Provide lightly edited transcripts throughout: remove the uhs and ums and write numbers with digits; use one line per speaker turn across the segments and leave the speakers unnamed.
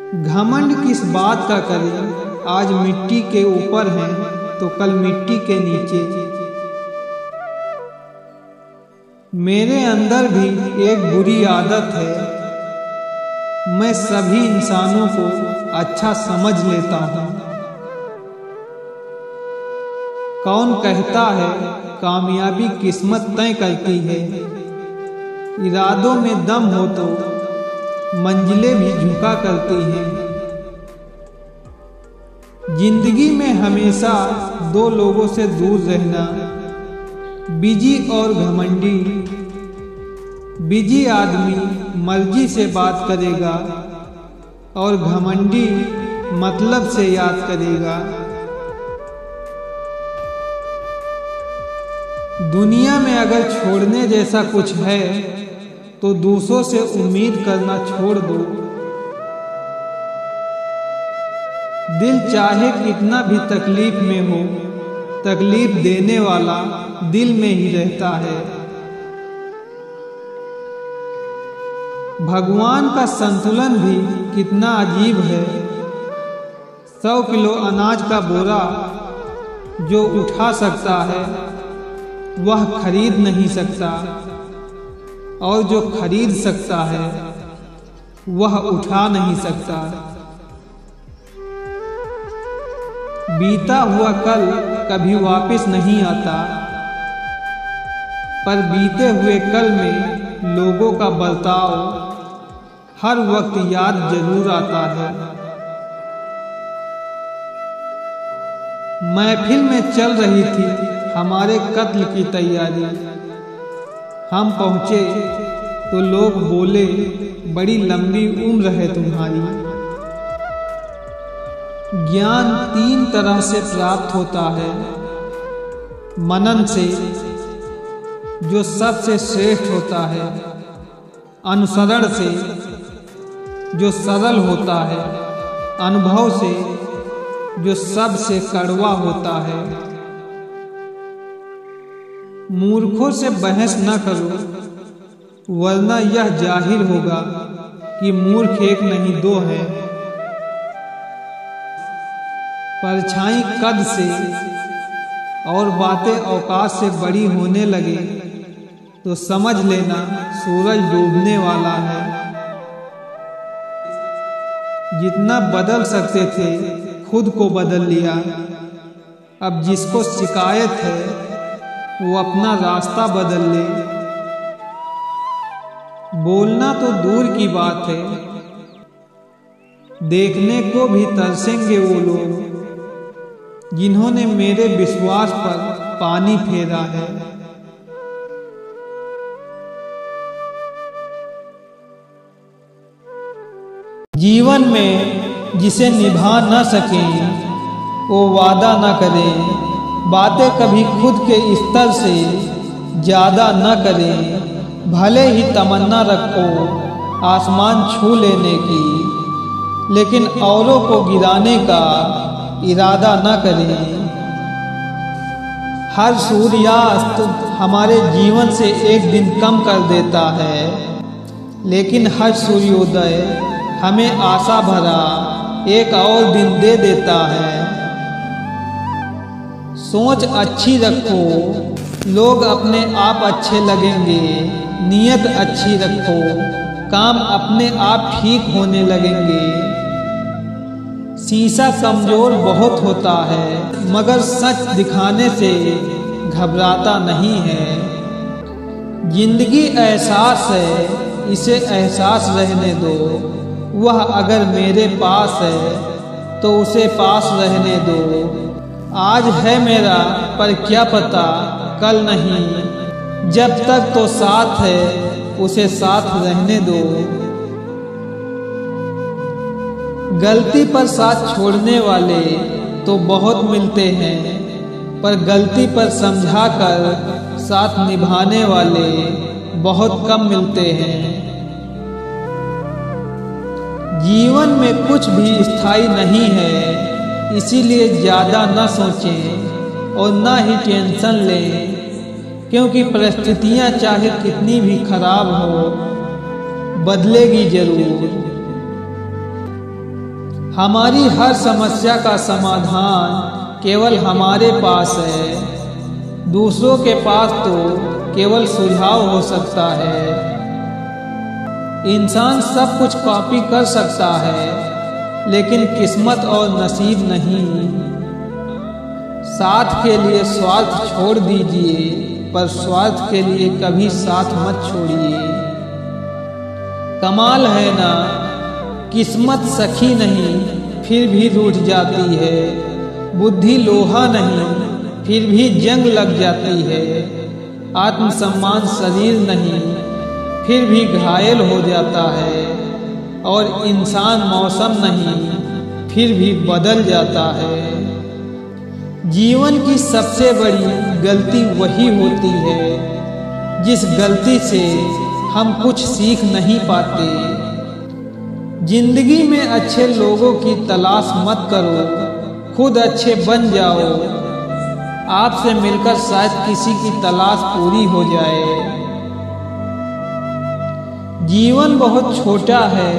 घमंड किस बात का करें, आज मिट्टी के ऊपर हैं तो कल मिट्टी के नीचे। मेरे अंदर भी एक बुरी आदत है, मैं सभी इंसानों को अच्छा समझ लेता हूँ। कौन कहता है कामयाबी किस्मत तय करती है, इरादों में दम हो तो मंजिलें भी झुका करती हैं। जिंदगी में हमेशा दो लोगों से दूर रहना, बिजी और घमंडी। बिजी आदमी मर्जी से बात करेगा और घमंडी मतलब से याद करेगा। दुनिया में अगर छोड़ने जैसा कुछ है तो दूसरों से उम्मीद करना छोड़ दो। दिल चाहे कितना भी तकलीफ में हो, तकलीफ देने वाला दिल में ही रहता है। भगवान का संतुलन भी कितना अजीब है। 100 किलो अनाज का बोरा जो उठा सकता है वह खरीद नहीं सकता, और जो खरीद सकता है वह उठा नहीं सकता। बीता हुआ कल कभी वापस नहीं आता, पर बीते हुए कल में लोगों का बर्ताव हर वक्त याद जरूर आता है। महफिल में चल रही थी हमारे कत्ल की तैयारी। हम पहुंचे तो लोग बोले बड़ी लंबी उम्र है तुम्हारी। ज्ञान 3 तरह से प्राप्त होता है, मनन से जो सबसे श्रेष्ठ होता है, अनुसरण से जो सरल होता है, अनुभव से जो सबसे कड़वा होता है। मूर्खों से बहस न करो, वरना यह जाहिर होगा कि मूर्ख एक नहीं दो है। परछाई कद से और बातें औकात से बड़ी होने लगे तो समझ लेना सूरज डूबने वाला है। जितना बदल सकते थे खुद को बदल लिया। अब जिसको शिकायत है वो अपना रास्ता बदल ले। बोलना तो दूर की बात है, देखने को भी तरसेंगे वो लोग जिन्होंने मेरे विश्वास पर पानी फेरा है। जीवन में जिसे निभा न सकें वो वादा न करें, बातें कभी खुद के स्तर से ज़्यादा न करें। भले ही तमन्ना रखो आसमान छू लेने की, लेकिन औरों को गिराने का इरादा न करें। हर सूर्यास्त हमारे जीवन से एक दिन कम कर देता है, लेकिन हर सूर्योदय हमें आशा भरा एक और दिन दे देता है। सोच अच्छी रखो, लोग अपने आप अच्छे लगेंगे। नीयत अच्छी रखो, काम अपने आप ठीक होने लगेंगे। शीशा कमजोर बहुत होता है, मगर सच दिखाने से घबराता नहीं है। जिंदगी एहसास है, इसे एहसास रहने दो। वह अगर मेरे पास है तो उसे पास रहने दो। आज है मेरा पर क्या पता कल नहीं, जब तक तो साथ है उसे साथ रहने दो। गलती पर साथ छोड़ने वाले तो बहुत मिलते हैं, पर गलती पर समझाकर साथ निभाने वाले बहुत कम मिलते हैं। जीवन में कुछ भी स्थायी नहीं है, इसीलिए ज़्यादा न सोचें और न ही टेंशन लें, क्योंकि परिस्थितियाँ चाहे कितनी भी खराब हो बदलेगी जरूर। हमारी हर समस्या का समाधान केवल हमारे पास है। दूसरों के पास तो केवल सुझाव हो सकता है। इंसान सब कुछ कॉपी कर सकता है, लेकिन किस्मत और नसीब नहीं। साथ के लिए स्वार्थ छोड़ दीजिए, पर स्वार्थ के लिए कभी साथ मत छोड़िए। कमाल है ना, किस्मत सखी नहीं फिर भी रूठ जाती है। बुद्धि लोहा नहीं फिर भी जंग लग जाती है। आत्मसम्मान शरीर नहीं फिर भी घायल हो जाता है। और इंसान मौसम नहीं फिर भी बदल जाता है। जीवन की सबसे बड़ी गलती वही होती है जिस गलती से हम कुछ सीख नहीं पाते। जिंदगी में अच्छे लोगों की तलाश मत करो, खुद अच्छे बन जाओ। आपसे मिलकर शायद किसी की तलाश पूरी हो जाए। जीवन बहुत छोटा है,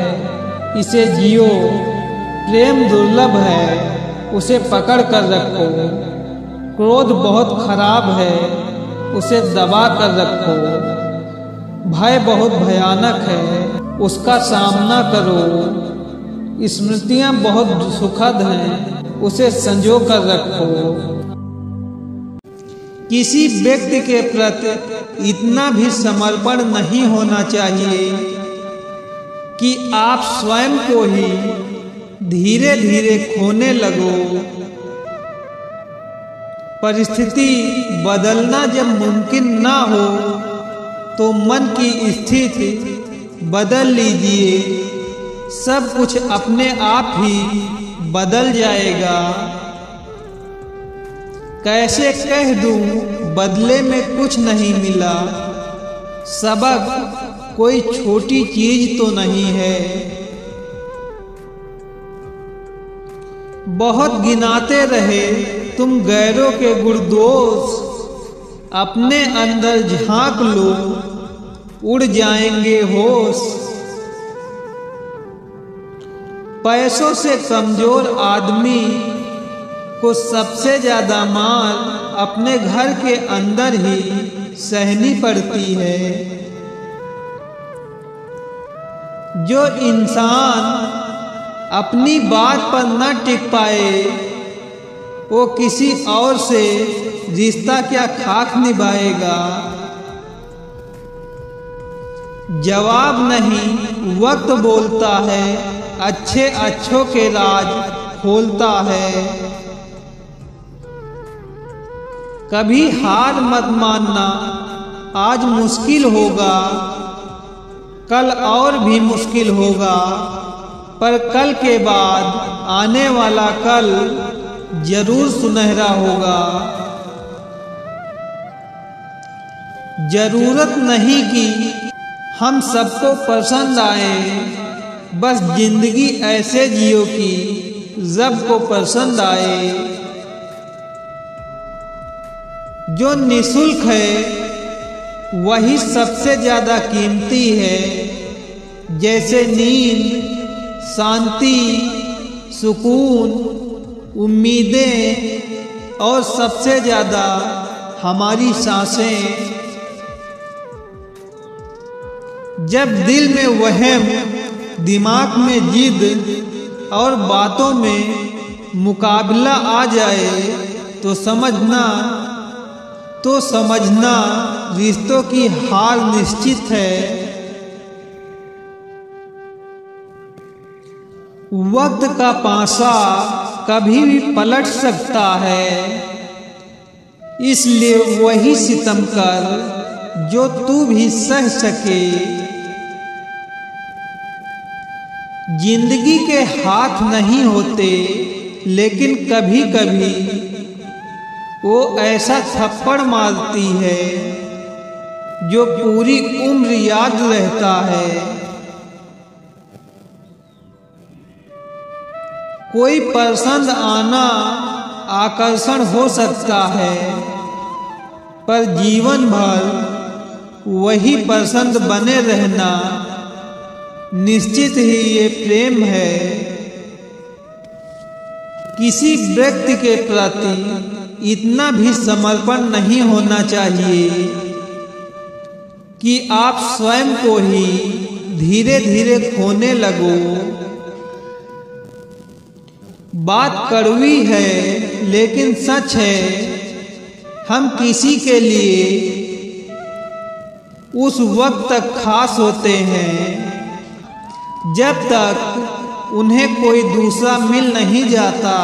इसे जियो। प्रेम दुर्लभ है, उसे पकड़ कर रखो। क्रोध बहुत खराब है, उसे दबा कर रखो। भय बहुत भयानक है, उसका सामना करो। स्मृतियां बहुत सुखद हैं, उसे संजो कर रखो। किसी व्यक्ति के प्रति इतना भी समर्पण नहीं होना चाहिए कि आप स्वयं को ही धीरे धीरे खोने लगो। परिस्थिति बदलना जब मुमकिन ना हो तो मन की स्थिति बदल लीजिए। सब कुछ अपने आप ही बदल जाएगा। कैसे कह दूं बदले में कुछ नहीं मिला। सबक कोई छोटी चीज तो नहीं है। बहुत गिनाते रहे तुम गैरों के गुणदोष। अपने अंदर झांक लो, उड़ जाएंगे होश। पैसों से कमजोर आदमी को सबसे ज्यादा मार अपने घर के अंदर ही सहनी पड़ती है। जो इंसान अपनी बात पर न टिक पाए, वो किसी और से रिश्ता क्या खाक निभाएगा। जवाब नहीं वक्त बोलता है, अच्छे अच्छों के राज खोलता है। कभी हार मत मानना, आज मुश्किल होगा, कल और भी मुश्किल होगा, पर कल के बाद आने वाला कल जरूर सुनहरा होगा। जरूरत नहीं कि हम सबको पसंद आए, बस जिंदगी ऐसे जियो कि सबको पसंद आए। जो निःशुल्क है वही सबसे ज्यादा कीमती है। जैसे नींद, शांति, सुकून, उम्मीदें और सबसे ज्यादा हमारी सांसें। जब दिल में वहम, दिमाग में जिद और बातों में मुकाबला आ जाए तो समझना रिश्तों की हार निश्चित है। वक्त का पासा कभी भी पलट सकता है, इसलिए वही सितम कर जो तू भी सह सके। जिंदगी के हाथ नहीं होते, लेकिन कभी कभी वो ऐसा थप्पड़ मारती है जो पूरी उम्र याद रहता है। कोई पसंद आना आकर्षण हो सकता है, पर जीवन भर वही पसंद बने रहना निश्चित ही ये प्रेम है। किसी व्यक्ति के प्रति इतना भी समर्पण नहीं होना चाहिए कि आप स्वयं को ही धीरे धीरे खोने लगो। बात कड़वी है लेकिन सच है, हम किसी के लिए उस वक्त तक खास होते हैं जब तक उन्हें कोई दूसरा मिल नहीं जाता।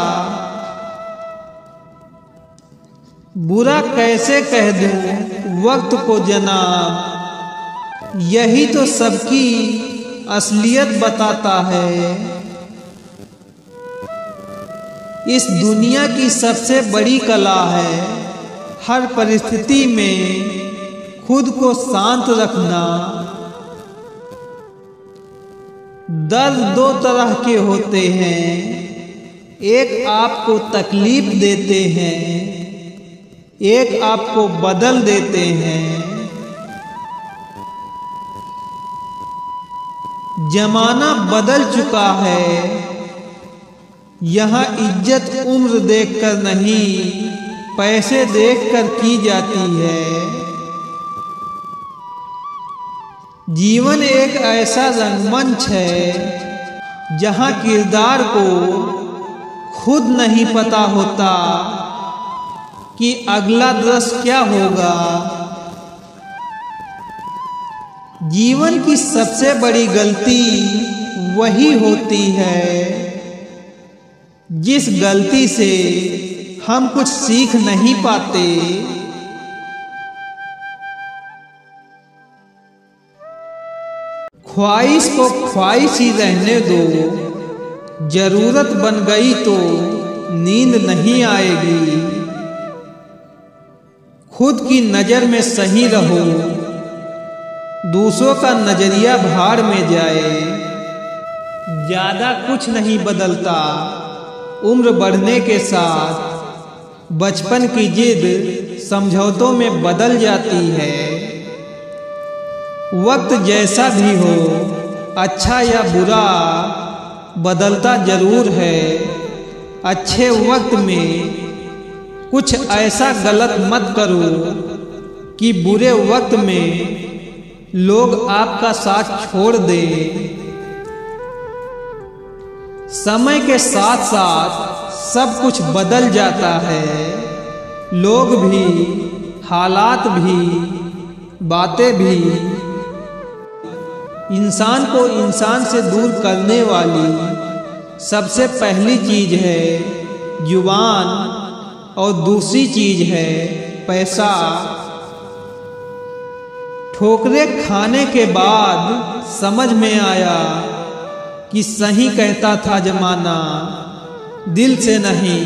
बुरा कैसे कह दूं वक्त को जनाब, यही तो सबकी असलियत बताता है। इस दुनिया की सबसे बड़ी कला है हर परिस्थिति में खुद को शांत रखना। दर्द दो तरह के होते हैं, एक आपको तकलीफ देते हैं, एक आपको बदल देते हैं। जमाना बदल चुका है, यहाँ इज्जत उम्र देखकर नहीं पैसे देखकर की जाती है। जीवन एक ऐसा रंगमंच है जहाँ किरदार को खुद नहीं पता होता कि अगला दृश्य क्या होगा। जीवन की सबसे बड़ी गलती वही होती है जिस गलती से हम कुछ सीख नहीं पाते। ख्वाहिश को ख्वाहिश ही रहने दो, जरूरत बन गई तो नींद नहीं आएगी। खुद की नजर में सही रहो, दूसरों का नजरिया भाड़ में जाए। ज्यादा कुछ नहीं बदलता उम्र बढ़ने के साथ, बचपन की जिद समझौतों में बदल जाती है। वक्त जैसा भी हो, अच्छा या बुरा, बदलता जरूर है। अच्छे वक्त में कुछ ऐसा गलत मत करो कि बुरे वक्त में लोग आपका साथ छोड़ दें। समय के साथ साथ सब कुछ बदल जाता है, लोग भी, हालात भी, बातें भी। इंसान को इंसान से दूर करने वाली सबसे पहली चीज है जुबान और दूसरी चीज है पैसा। ठोकरें खाने के बाद समझ में आया कि सही कहता था जमाना, दिल से नहीं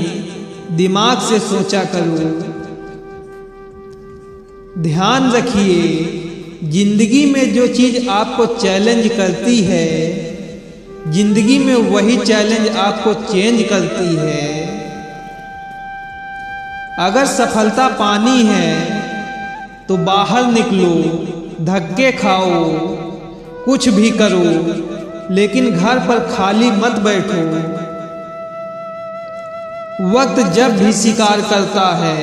दिमाग से सोचा करो। ध्यान रखिए, जिंदगी में जो चीज आपको चैलेंज करती है, जिंदगी में वही चैलेंज आपको चेंज करती है। अगर सफलता पानी है तो बाहर निकलो, धक्के खाओ, कुछ भी करो, लेकिन घर पर खाली मत बैठो। वक्त जब भी शिकार करता है,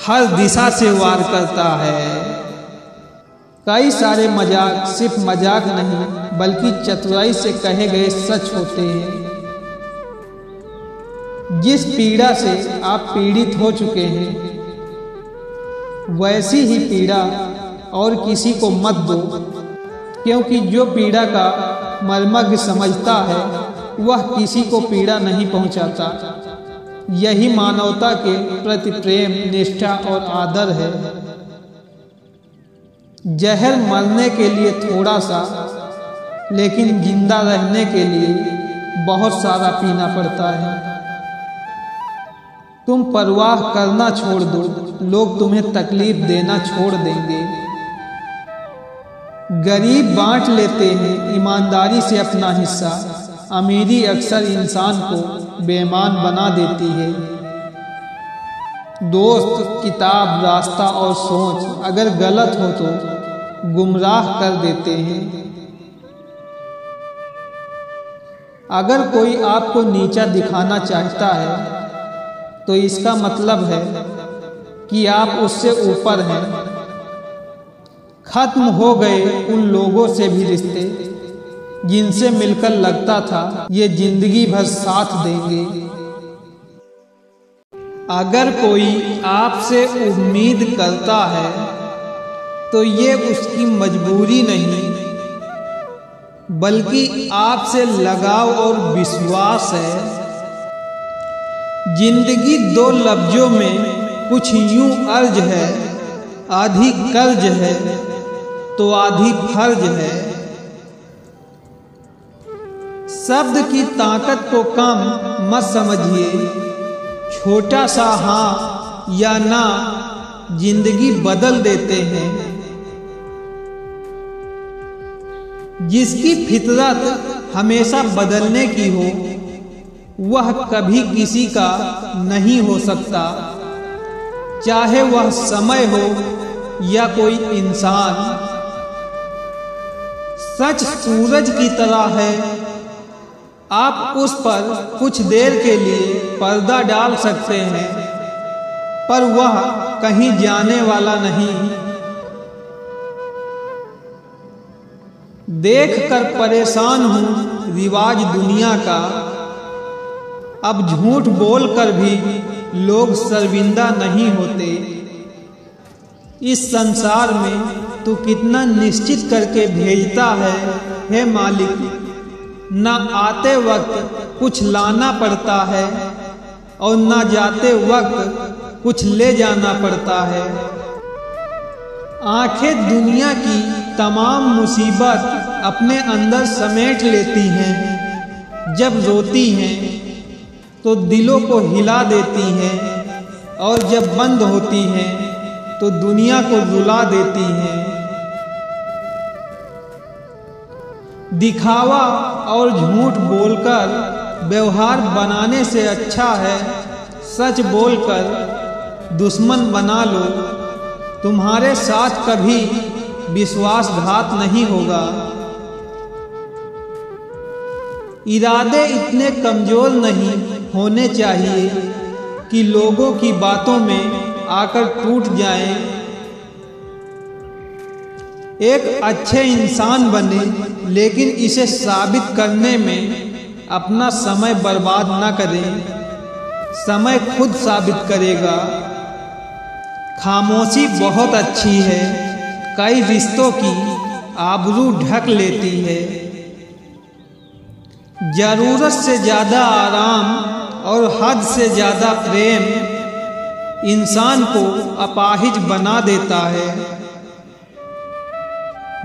हर दिशा से वार करता है। कई सारे मजाक सिर्फ मजाक नहीं बल्कि चतुराई से कहे गए सच होते हैं। जिस पीड़ा से आप पीड़ित हो चुके हैं, वैसी ही पीड़ा और किसी को मत दो, क्योंकि जो पीड़ा का मर्मज्ञ समझता है वह किसी को पीड़ा नहीं पहुंचाता। यही मानवता के प्रति प्रेम, निष्ठा और आदर है। जहर मरने के लिए थोड़ा सा, लेकिन जिंदा रहने के लिए बहुत सारा पीना पड़ता है। तुम परवाह करना छोड़ दो, लोग तुम्हें तकलीफ देना छोड़ देंगे। गरीब बांट लेते हैं ईमानदारी से अपना हिस्सा। अमीरी अक्सर इंसान को बेईमान बना देती है। दोस्त, किताब, रास्ता और सोच अगर गलत हो तो गुमराह कर देते हैं। अगर कोई आपको नीचा दिखाना चाहता है तो इसका मतलब है कि आप उससे ऊपर हैं। खत्म हो गए उन लोगों से भी रिश्ते जिनसे मिलकर लगता था ये जिंदगी भर साथ देंगे। अगर कोई आपसे उम्मीद करता है तो ये उसकी मजबूरी नहीं बल्कि आपसे लगाव और विश्वास है। जिंदगी दो लफ्जों में कुछ यूं अर्ज है, आधी कर्ज है तो आधी फर्ज है। शब्द की ताकत को कम मत समझिए, छोटा सा हाँ या ना जिंदगी बदल देते हैं। जिसकी फितरत हमेशा बदलने की हो वह कभी किसी का नहीं हो सकता, चाहे वह समय हो या कोई इंसान। सच सूरज की तरह है, आप उस पर कुछ देर के लिए पर्दा डाल सकते हैं पर वह कहीं जाने वाला नहीं। देखकर परेशान हूँ रिवाज दुनिया का, अब झूठ बोलकर भी लोग शर्मिंदा नहीं होते। इस संसार में तू कितना निश्चित करके भेजता है हे मालिक, न आते वक्त कुछ लाना पड़ता है और न जाते वक्त कुछ ले जाना पड़ता है। आंखें दुनिया की तमाम मुसीबत अपने अंदर समेट लेती हैं, जब रोती हैं तो दिलों को हिला देती हैं और जब बंद होती हैं तो दुनिया को रुला देती हैं। दिखावा और झूठ बोलकर व्यवहार बनाने से अच्छा है सच बोलकर दुश्मन बना लो। तुम्हारे साथ कभी विश्वासघात नहीं होगा। इरादे इतने कमजोर नहीं होने चाहिए कि लोगों की बातों में आकर टूट जाएं। एक अच्छे इंसान बने लेकिन इसे साबित करने में अपना समय बर्बाद न करें, समय खुद साबित करेगा। खामोशी बहुत अच्छी है, कई रिश्तों की आबरू ढक लेती है। जरूरत से ज्यादा आराम और हद से ज्यादा प्रेम इंसान को अपाहिज बना देता है।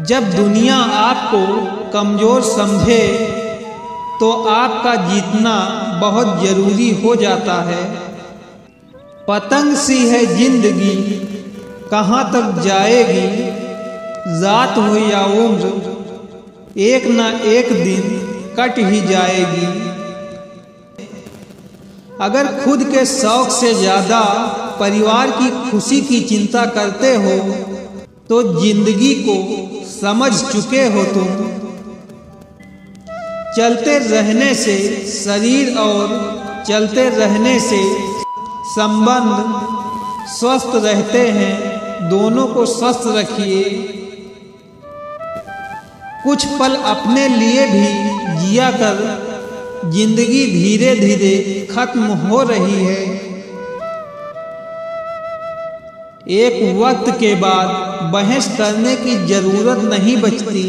जब दुनिया आपको कमजोर समझे तो आपका जीतना बहुत जरूरी हो जाता है। पतंग सी है जिंदगी, कहाँ तक जाएगी, जात हो या उम्र, एक ना एक दिन कट ही जाएगी। अगर खुद के शौक से ज्यादा परिवार की खुशी की चिंता करते हो तो जिंदगी को समझ चुके हो तुम। चलते रहने से शरीर और चलते रहने से संबंध स्वस्थ रहते हैं, दोनों को स्वस्थ रखिए। कुछ पल अपने लिए भी जिया कर, जिंदगी धीरे धीरे खत्म हो रही है। एक वक्त के बाद बहस करने की जरूरत नहीं बचती,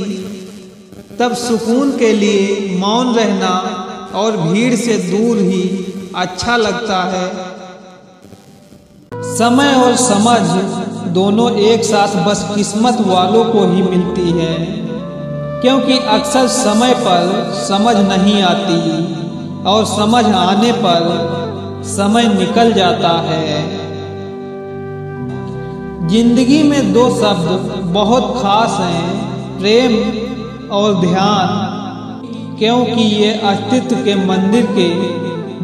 तब सुकून के लिए मौन रहना और भीड़ से दूर ही अच्छा लगता है। समय और समझ दोनों एक साथ बस किस्मत वालों को ही मिलती है, क्योंकि अक्सर समय पर समझ नहीं आती और समझ आने पर समय निकल जाता है। जिंदगी में दो शब्द बहुत खास हैं, प्रेम और ध्यान, क्योंकि ये अस्तित्व के मंदिर के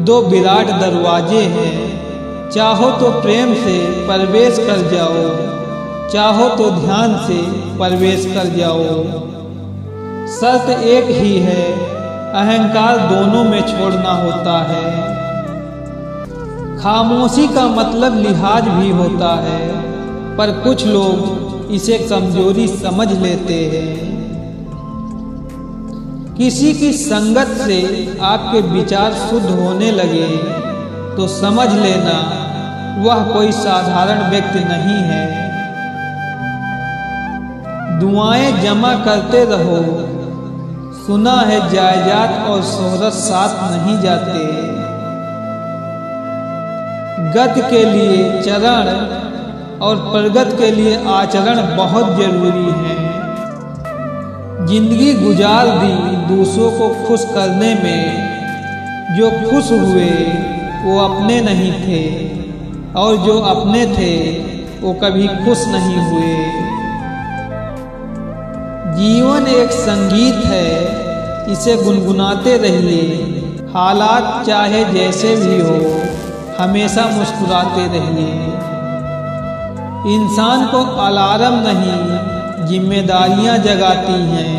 दो विराट दरवाजे हैं। चाहो तो प्रेम से प्रवेश कर जाओ, चाहो तो ध्यान से प्रवेश कर जाओ। शर्त एक ही है, अहंकार दोनों में छोड़ना होता है। खामोशी का मतलब लिहाज भी होता है, पर कुछ लोग इसे कमजोरी समझ लेते हैं। किसी की संगत से आपके विचार शुद्ध होने लगे तो समझ लेना वह कोई साधारण व्यक्ति नहीं है। दुआएं जमा करते रहो, सुना है जायदाद और शोहरत साथ नहीं जाते। गत के लिए चरण और प्रगत के लिए आचरण बहुत जरूरी है। जिंदगी गुजार दी दूसरों को खुश करने में। जो खुश हुए वो अपने नहीं थे, और जो अपने थे वो कभी खुश नहीं हुए। जीवन एक संगीत है, इसे गुनगुनाते रहिए। हालात चाहे जैसे भी हो, हमेशा मुस्कुराते रहिए। इंसान को अलार्म नहीं, जिम्मेदारियां जगाती हैं।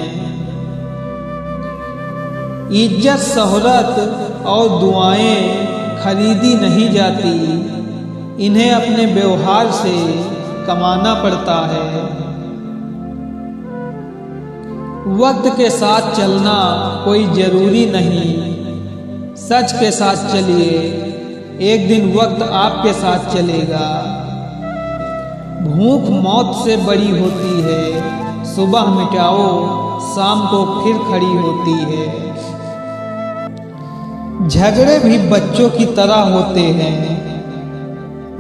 इज्जत, शोहरत और दुआएं खरीदी नहीं जाती, इन्हें अपने व्यवहार से कमाना पड़ता है। वक्त के साथ चलना कोई जरूरी नहीं, सच के साथ चलिए, एक दिन वक्त आपके साथ चलेगा। भूख मौत से बड़ी होती है, सुबह मिटाओ शाम को फिर खड़ी होती है। झगड़े भी बच्चों की तरह होते हैं,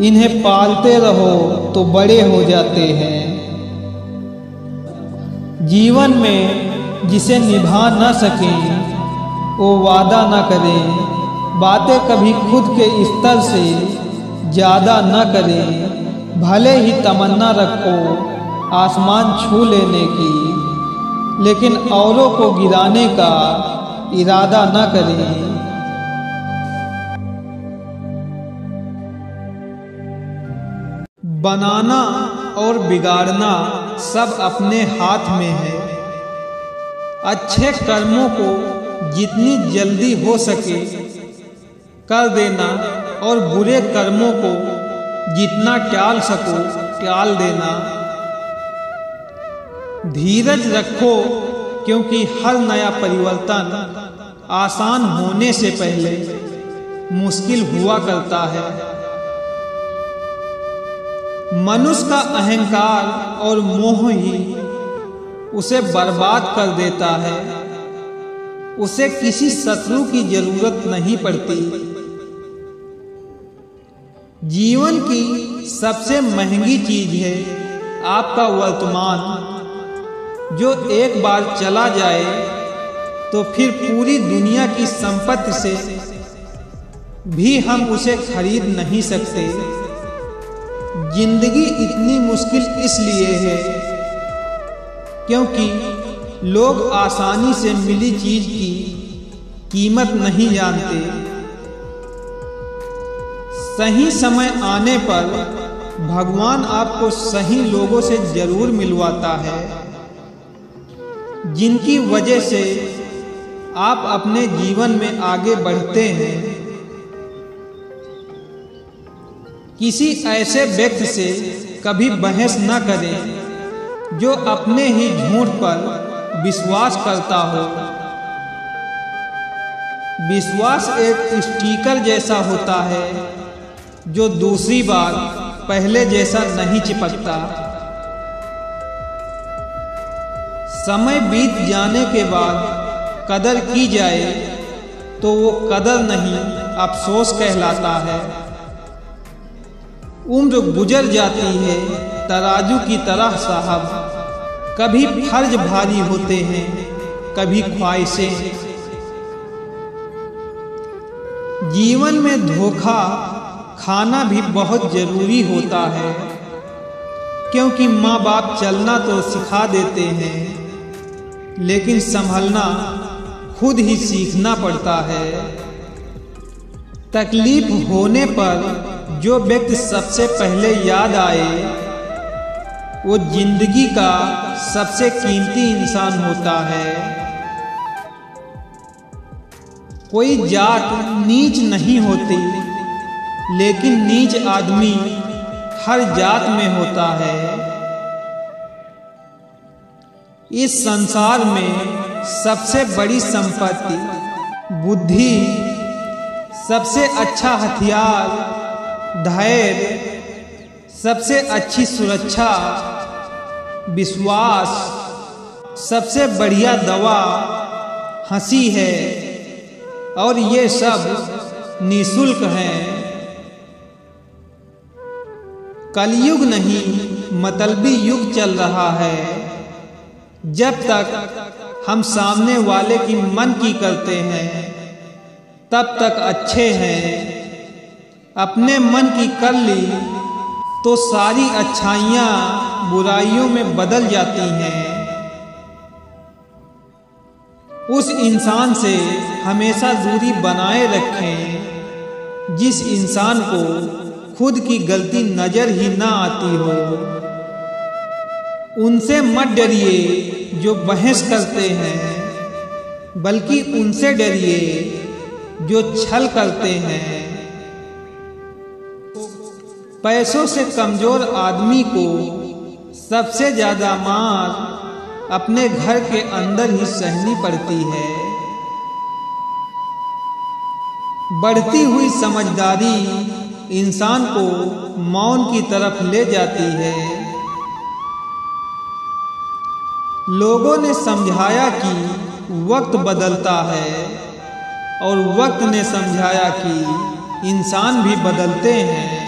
इन्हें पालते रहो तो बड़े हो जाते हैं। जीवन में जिसे निभा न सकें वो वादा न करें। बातें कभी खुद के स्तर से ज़्यादा न करें। भले ही तमन्ना रखो आसमान छू लेने की, लेकिन औरों को गिराने का इरादा न करें। बनाना और बिगाड़ना सब अपने हाथ में है। अच्छे कर्मों को जितनी जल्दी हो सके कर देना, और बुरे कर्मों को जितना टाल सको टाल देना। धीरज रखो, क्योंकि हर नया परिवर्तन आसान होने से पहले मुश्किल हुआ करता है। मनुष्य का अहंकार और मोह ही उसे बर्बाद कर देता है। उसे किसी शत्रु की जरूरत नहीं पड़ती। जीवन की सबसे महंगी चीज है आपका वर्तमान, जो एक बार चला जाए तो फिर पूरी दुनिया की संपत्ति से भी हम उसे खरीद नहीं सकते। जिंदगी इतनी मुश्किल इसलिए है क्योंकि लोग आसानी से मिली चीज की कीमत नहीं जानते। सही समय आने पर भगवान आपको सही लोगों से जरूर मिलवाता है, जिनकी वजह से आप अपने जीवन में आगे बढ़ते हैं। किसी ऐसे व्यक्ति से कभी बहस न करें जो अपने ही झूठ पर विश्वास करता हो। विश्वास एक स्टिकर जैसा होता है जो दूसरी बार पहले जैसा नहीं चिपकता। समय बीत जाने के बाद कदर की जाए तो वो कदर नहीं, अफसोस कहलाता है। उम्र गुजर जाती है तराजू की तरह साहब, कभी फर्ज भारी होते हैं, कभी ख्वाहिशें। जीवन में धोखा खाना भी बहुत जरूरी होता है, क्योंकि माँ बाप चलना तो सिखा देते हैं, लेकिन संभलना खुद ही सीखना पड़ता है। तकलीफ होने पर जो व्यक्ति सबसे पहले याद आए वो जिंदगी का सबसे कीमती इंसान होता है। कोई जात नीच नहीं होती, लेकिन नीच आदमी हर जात में होता है। इस संसार में सबसे बड़ी संपत्ति बुद्धि, सबसे अच्छा हथियार धैर्य, सबसे अच्छी सुरक्षा विश्वास, सबसे बढ़िया दवा हंसी है, और ये सब निःशुल्क हैं। कलयुग नहीं मतलबी युग चल रहा है। जब तक हम सामने वाले की मन की करते हैं तब तक अच्छे हैं। अपने मन की कर ली तो सारी अच्छाइयाँ बुराइयों में बदल जाती हैं। उस इंसान से हमेशा दूरी बनाए रखें जिस इंसान को खुद की गलती नजर ही ना आती हो। उनसे मत डरिए जो बहस करते हैं, बल्कि उनसे डरिए जो छल करते हैं। पैसों से कमजोर आदमी को सबसे ज्यादा मार अपने घर के अंदर ही सहनी पड़ती है। बढ़ती हुई समझदारी इंसान को मौन की तरफ ले जाती है। लोगों ने समझाया कि वक्त बदलता है, और वक्त ने समझाया कि इंसान भी बदलते हैं।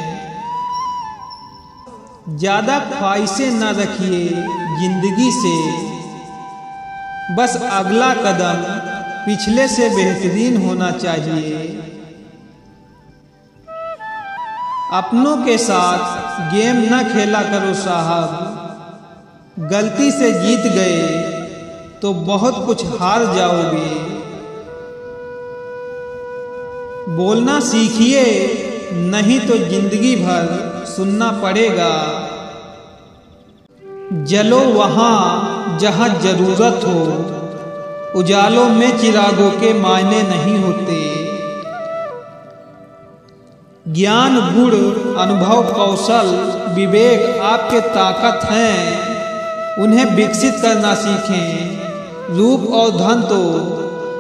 ज्यादा ख्वाहिशें न रखिए जिंदगी से, बस अगला कदम पिछले से बेहतरीन होना चाहिए। अपनों के साथ गेम न खेला करो साहब, गलती से जीत गए तो बहुत कुछ हार जाओगे। बोलना सीखिए, नहीं तो जिंदगी भर सुनना पड़ेगा। जलो वहाँ जहाँ जरूरत हो, उजालों में चिरागों के मायने नहीं होते। ज्ञान गुण अनुभव कौशल विवेक आपके ताकत हैं, उन्हें विकसित करना सीखें। रूप और धन तो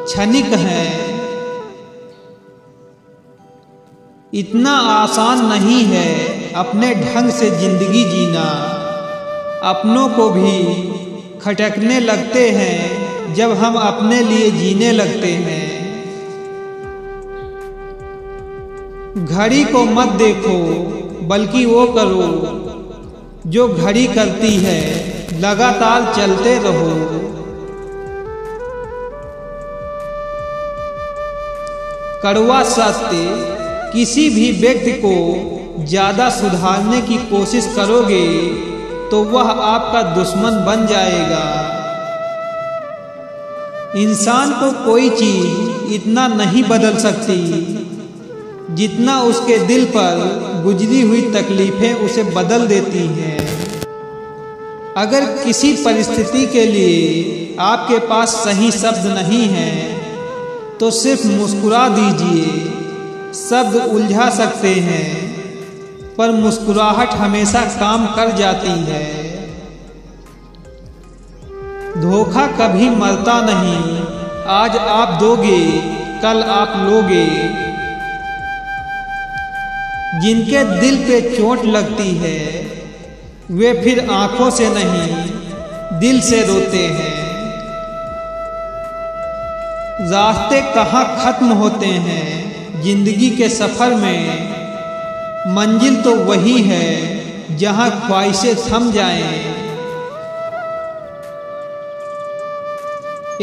क्षणिक हैं। इतना आसान नहीं है अपने ढंग से जिंदगी जीना। अपनों को भी खटकने लगते हैं जब हम अपने लिए जीने लगते हैं। घड़ी को मत देखो, बल्कि वो करो जो घड़ी करती है। लगातार चलते रहो। कड़वा सत्य, किसी भी व्यक्ति को ज्यादा सुधारने की कोशिश करोगे तो वह आपका दुश्मन बन जाएगा। इंसान को कोई चीज इतना नहीं बदल सकती जितना उसके दिल पर गुजरी हुई तकलीफें उसे बदल देती हैं। अगर किसी परिस्थिति के लिए आपके पास सही शब्द नहीं है तो सिर्फ मुस्कुरा दीजिए। शब्द उलझा सकते हैं, पर मुस्कुराहट हमेशा काम कर जाती है। धोखा कभी मरता नहीं। आज आप दोगे, कल आप लोगे। जिनके दिल पे चोट लगती है वे फिर आंखों से नहीं दिल से रोते हैं। रास्ते कहाँ खत्म होते हैं जिंदगी के सफर में, मंजिल तो वही है जहां ख्वाहिशें थम जाएं।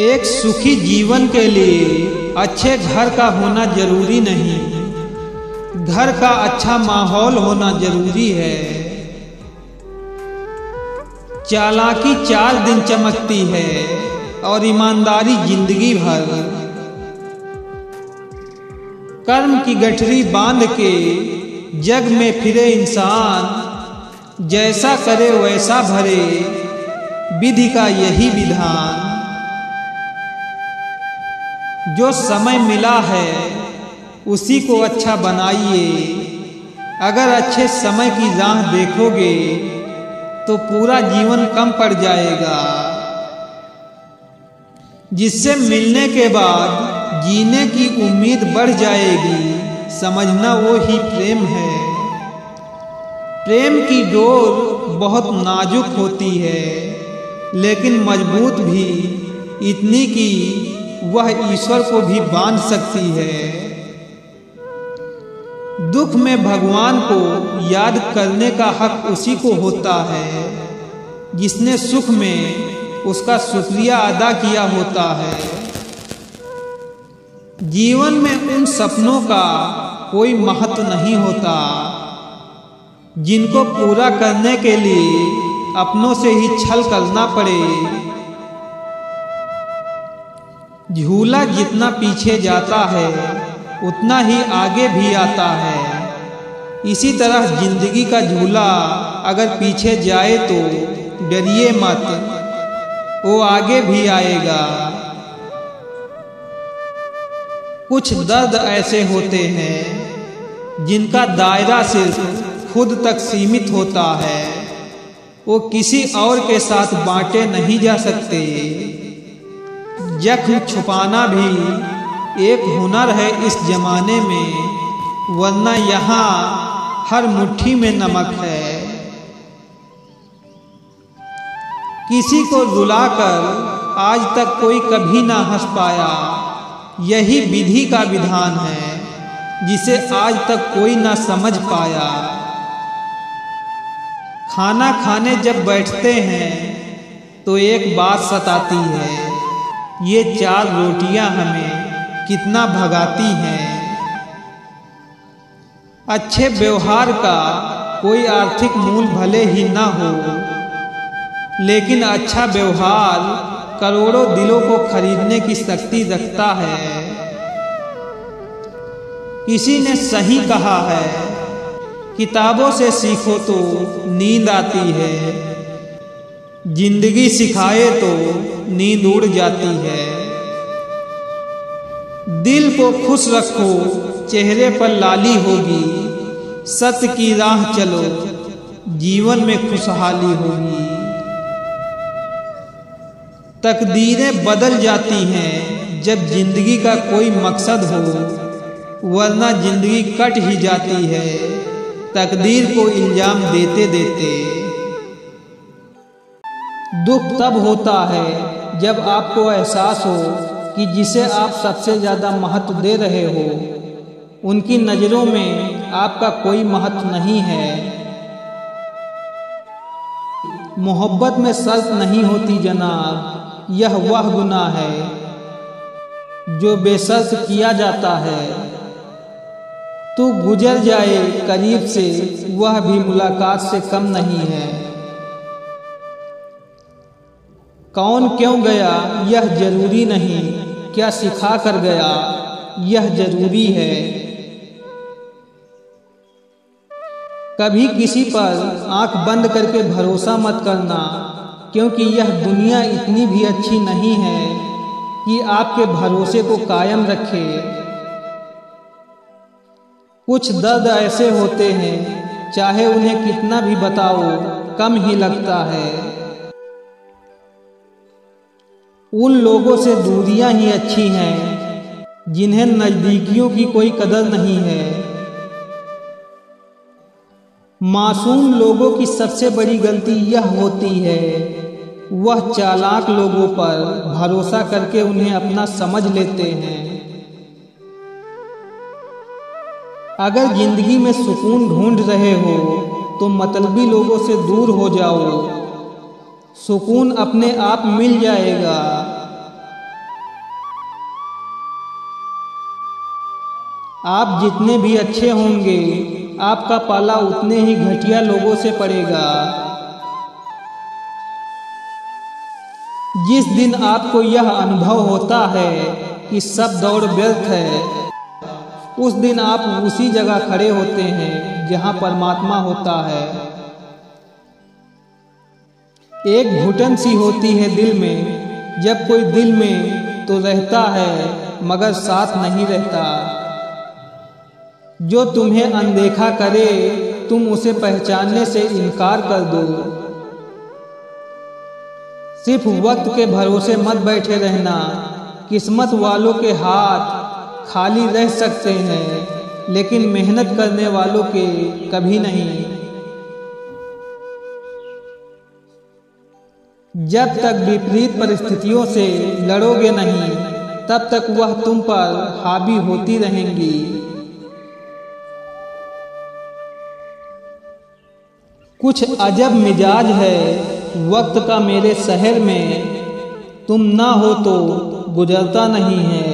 एक सुखी जीवन के लिए अच्छे घर का होना जरूरी नहीं, घर का अच्छा माहौल होना जरूरी है। चालाकी 4 दिन चमकती है और ईमानदारी जिंदगी भर। कर्म की गठरी बांध के जग में फिरे इंसान, जैसा करे वैसा भरे, विधि का यही विधान। जो समय मिला है उसी को अच्छा बनाइए। अगर अच्छे समय की राह देखोगे तो पूरा जीवन कम पड़ जाएगा। जिससे मिलने के बाद जीने की उम्मीद बढ़ जाएगी, समझना वो ही प्रेम है। प्रेम की डोर बहुत नाजुक होती है, लेकिन मजबूत भी इतनी कि वह ईश्वर को भी बांध सकती है। दुख में भगवान को याद करने का हक उसी को होता है जिसने सुख में उसका शुक्रिया अदा किया होता है। जीवन में उन सपनों का कोई महत्व नहीं होता जिनको पूरा करने के लिए अपनों से ही छल करना पड़े। झूला जितना पीछे जाता है उतना ही आगे भी आता है। इसी तरह जिंदगी का झूला अगर पीछे जाए तो डरिए मत, वो आगे भी आएगा। कुछ दर्द ऐसे होते हैं जिनका दायरा सिर्फ खुद तक सीमित होता है, वो किसी और के साथ बांटे नहीं जा सकते। जख्म छुपाना भी एक हुनर है इस जमाने में, वरना यहाँ हर मुट्ठी में नमक है। किसी को रुलाकर आज तक कोई कभी ना हंस पाया, यही विधि का विधान है जिसे आज तक कोई ना समझ पाया। खाना खाने जब बैठते हैं तो एक बात सताती है, ये 4 रोटियां हमें कितना भगाती हैं। अच्छे व्यवहार का कोई आर्थिक मूल भले ही ना हो, लेकिन अच्छा व्यवहार करोड़ों दिलों को खरीदने की शक्ति रखता है। किसी ने सही कहा है, किताबों से सीखो तो नींद आती है, जिंदगी सिखाए तो नींद उड़ जाती है। दिल को खुश रखो, चेहरे पर लाली होगी, सत्य की राह चलो, जीवन में खुशहाली होगी। तकदीरें बदल जाती हैं जब जिंदगी का कोई मकसद हो, वरना जिंदगी कट ही जाती है तकदीर को इल्जाम देते देते। दुख तब होता है जब आपको एहसास हो कि जिसे आप सबसे ज़्यादा महत्व दे रहे हो, उनकी नज़रों में आपका कोई महत्व नहीं है। मोहब्बत में शर्त नहीं होती जनाब, यह वह गुनाह है जो बेशर्त किया जाता है। तू गुजर जाए करीब से, वह भी मुलाकात से कम नहीं है। कौन क्यों गया यह जरूरी नहीं, क्या सिखा कर गया यह जरूरी है। कभी किसी पर आंख बंद करके भरोसा मत करना, क्योंकि यह दुनिया इतनी भी अच्छी नहीं है कि आपके भरोसे को कायम रखे। कुछ दर्द ऐसे होते हैं चाहे उन्हें कितना भी बताओ कम ही लगता है। उन लोगों से दूरियां ही अच्छी हैं जिन्हें नज़दीकियों की कोई कदर नहीं है। मासूम लोगों की सबसे बड़ी गलती यह होती है, वह चालाक लोगों पर भरोसा करके उन्हें अपना समझ लेते हैं। अगर जिंदगी में सुकून ढूंढ रहे हो तो मतलबी लोगों से दूर हो जाओ, सुकून अपने आप मिल जाएगा। आप जितने भी अच्छे होंगे, आपका पाला उतने ही घटिया लोगों से पड़ेगा। जिस दिन आपको यह अनुभव होता है कि सब दौड़ व्यर्थ है, उस दिन आप उसी जगह खड़े होते हैं जहां परमात्मा होता है। एक घुटन सी होती है दिल में, जब कोई दिल में तो रहता है मगर साथ नहीं रहता। जो तुम्हें अनदेखा करे तुम उसे पहचानने से इनकार कर दो। सिर्फ वक्त के भरोसे मत बैठे रहना, किस्मत वालों के हाथ खाली रह सकते हैं लेकिन मेहनत करने वालों के कभी नहीं। जब तक विपरीत परिस्थितियों से लड़ोगे नहीं तब तक वह तुम पर हावी होती रहेंगी। कुछ अजब मिजाज है वक्त का मेरे शहर में, तुम ना हो तो गुजरता नहीं है,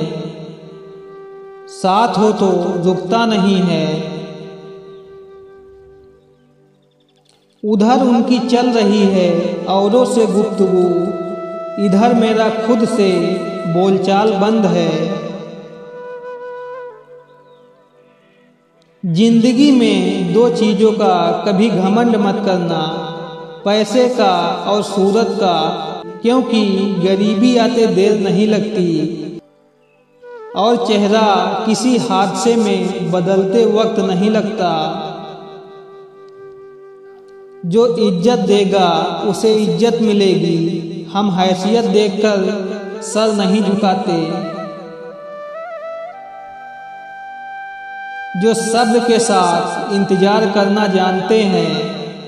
साथ हो तो रुकता नहीं है। उधर उनकी चल रही है औरों से गुफ्तगू, इधर मेरा खुद से बोलचाल बंद है। जिंदगी में दो चीजों का कभी घमंड मत करना, पैसे का और सूरत का, क्योंकि गरीबी आते देर नहीं लगती और चेहरा किसी हादसे में बदलते वक्त नहीं लगता। जो इज्जत देगा उसे इज्जत मिलेगी, हम हैसियत देखकर सर नहीं झुकाते। जो सब्र के साथ इंतजार करना जानते हैं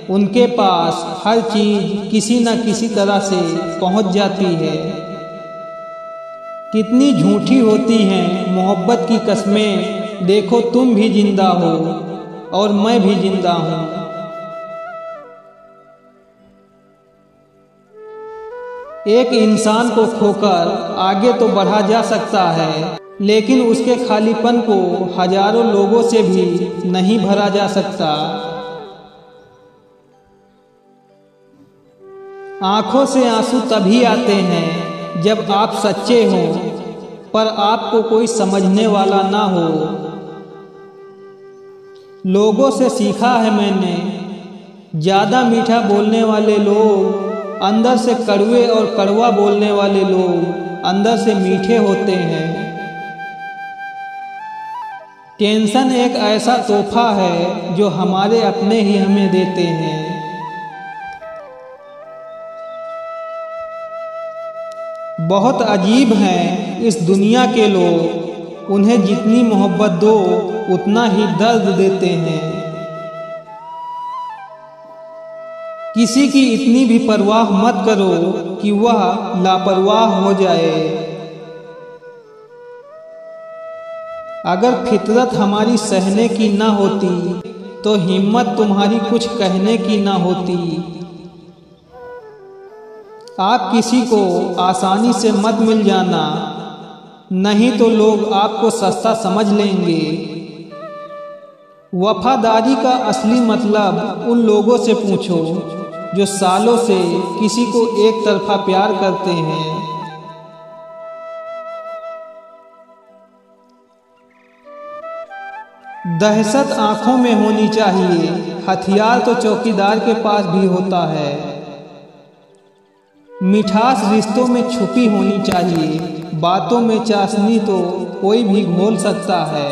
उनके पास हर चीज किसी न किसी तरह से पहुंच जाती है। कितनी झूठी होती हैं मोहब्बत की कस्में, देखो तुम भी जिंदा हो और मैं भी जिंदा हूं। एक इंसान को खोकर आगे तो बढ़ा जा सकता है लेकिन उसके खालीपन को हजारों लोगों से भी नहीं भरा जा सकता। आंखों से आंसू तभी आते हैं जब आप सच्चे हो पर आपको कोई समझने वाला ना हो। लोगों से सीखा है मैंने, ज्यादा मीठा बोलने वाले लोग अंदर से कड़वे और कड़वा बोलने वाले लोग अंदर से मीठे होते हैं। टेंशन एक ऐसा तोहफा है जो हमारे अपने ही हमें देते हैं। बहुत अजीब हैं इस दुनिया के लोग, उन्हें जितनी मोहब्बत दो उतना ही दर्द देते हैं। किसी की इतनी भी परवाह मत करो कि वह लापरवाह हो जाए। अगर फितरत हमारी सहने की ना होती तो हिम्मत तुम्हारी कुछ कहने की ना होती। आप किसी को आसानी से मत मिल जाना, नहीं तो लोग आपको सस्ता समझ लेंगे। वफादारी का असली मतलब उन लोगों से पूछो जो सालों से किसी को एक तरफा प्यार करते हैं। दहशत आंखों में होनी चाहिए, हथियार तो चौकीदार के पास भी होता है। मिठास रिश्तों में छुपी होनी चाहिए, बातों में चाशनी तो कोई भी घोल सकता है।